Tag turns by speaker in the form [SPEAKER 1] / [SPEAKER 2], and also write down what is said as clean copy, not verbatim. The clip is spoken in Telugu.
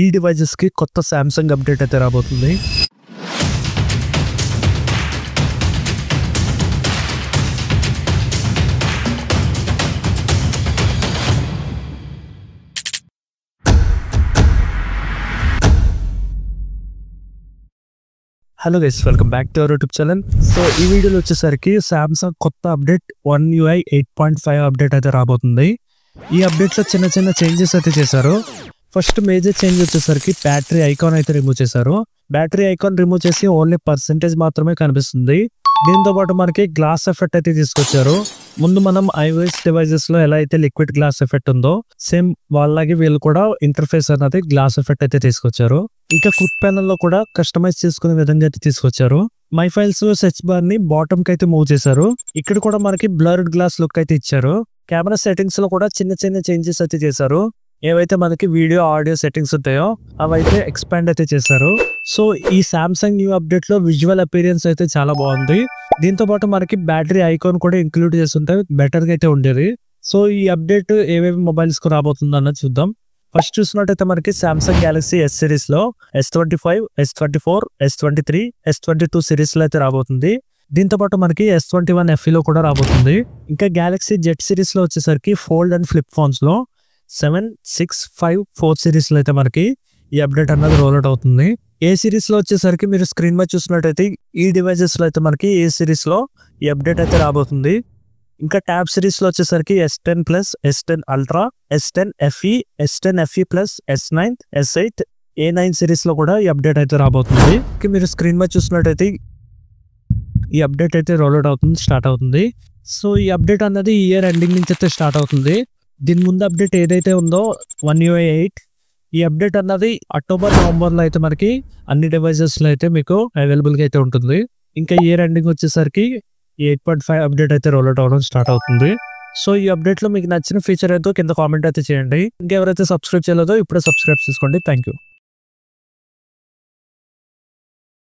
[SPEAKER 1] ఈ డివైజెస్ కి కొత్త సామ్సంగ్ అప్డేట్ అయితే రాబోతుంది. Hello guys, welcome back to our YouTube channel. So ఈ వీడియోలో వచ్చేసరికి సామ్సంగ్ కొత్త అప్డేట్ One UI 8.5 అప్డేట్ అయితే రాబోతుంది. ఈ అప్డేట్లో చిన్న చిన్న చేంజెస్ అయితే చేశారు. ఫస్ట్ మేజర్ చేంజ్ వచ్చేసరికి బ్యాటరీ ఐకాన్ అయితే రిమూవ్ చేశారు. బ్యాటరీ ఐకాన్ రిమూవ్ చేసి ఓన్లీ పర్సెంటేజ్ మాత్రమే కనిపిస్తుంది. దీంతో పాటు మనకి గ్లాస్ ఎఫెక్ట్ అయితే తీసుకొచ్చారు. ముందు మనం iOS డివైజెస్ లో ఎలా అయితే లిక్విడ్ గ్లాస్ ఎఫెక్ట్ ఉందో సేమ్ వాళ్ళకి వీళ్ళు కూడా ఇంటర్ఫేస్ అనేది గ్లాస్ ఎఫెక్ట్ అయితే తీసుకొచ్చారు. ఇంకా క్విక్ ప్యానల్ లో కూడా కస్టమైజ్ చేసుకునే విధంగా అయితే తీసుకొచ్చారు. మై ఫైల్స్ సెర్చ్ బార్ ని బాటమ్ కి అయితే మూవ్ చేశారు. ఇక్కడ కూడా మనకి బ్లర్డ్ గ్లాస్ లుక్ అయితే ఇచ్చారు. కెమెరా సెట్టింగ్స్ లో కూడా చిన్న చిన్న చేంజెస్ అయితే చేశారు. ఏవైతే మనకి వీడియో ఆడియో సెట్టింగ్స్ ఉంటాయో అవైతే ఎక్స్పాండ్ అయితే చేశారు. సో ఈ సామ్సంగ్ న్యూ అప్డేట్ లో విజువల్ అపీరియన్స్ అయితే చాలా బాగుంది. దీంతో పాటు మనకి బ్యాటరీ ఐకాన్ కూడా ఇంక్లూడ్ చేస్తుంటే బెటర్ గా అయితే ఉండేది. సో ఈ అప్డేట్ ఏవేవి మొబైల్స్ కు రాబోతుంది అన్నది చూద్దాం. ఫస్ట్ చూసినట్టయితే మనకి సామ్సంగ్ గ్యాలక్సీ S సిరీస్ లో S25, S24, S23, S22 series లో అయితే రాబోతుంది. దీంతో పాటు మనకి S21 FE లో కూడా రాబోతుంది. ఇంకా గ్యాలక్సీ జెట్ సిరీస్ లో వచ్చేసరికి ఫోల్డ్ అండ్ ఫ్లిప్ ఫోన్స్ లో 7, 6, 5, 4 సిరీస్ లో అయితే మనకి ఈ అప్డేట్ అన్నది రోల్అవుట్ అవుతుంది. ఏ సిరీస్ లో వచ్చేసరికి మీరు స్క్రీన్ మీద చూసినట్టయితే ఈ డివైజెస్ లో అయితే మనకి ఏ సిరీస్ లో ఈ అప్డేట్ అయితే రాబోతుంది. ఇంకా ట్యాబ్ సిరీస్ లో వచ్చేసరికి S10 Plus, S10 Ultra, S10 FE, S10 FE Plus, S9, S8, A9 series లో కూడా ఈ అప్డేట్ అయితే రాబోతుంది. మీరు స్క్రీన్ మీద చూసినట్టయితే ఈ అప్డేట్ అయితే రోల్అవుట్ అవుతుంది, స్టార్ట్ అవుతుంది. సో ఈ అప్డేట్ అన్నది ఈ ఇయర్ ఎండింగ్ నుంచి అయితే స్టార్ట్ అవుతుంది. దీని ముందు అప్డేట్ ఏదైతే ఉందో One UI 8, ఈ అప్డేట్ అన్నది అక్టోబర్ నవంబర్ లో అయితే మనకి అన్ని డివైజెస్ లో అయితే మీకు అవైలబుల్ గా అయితే ఉంటుంది. ఇంకా ఇయర్ ఎండింగ్ వచ్చేసరికి 8.5 అప్డేట్ అయితే రోల్అవుట్ అవ్వడం స్టార్ట్ అవుతుంది. సో ఈ అప్డేట్ లో మీకు నచ్చిన ఫీచర్ ఏదో కింద కామెంట్ అయితే చేయండి. ఇంకెవరైతే సబ్స్క్రైబ్ చేయలేదో ఇప్పుడే సబ్స్క్రైబ్ చేసుకోండి. Thank you.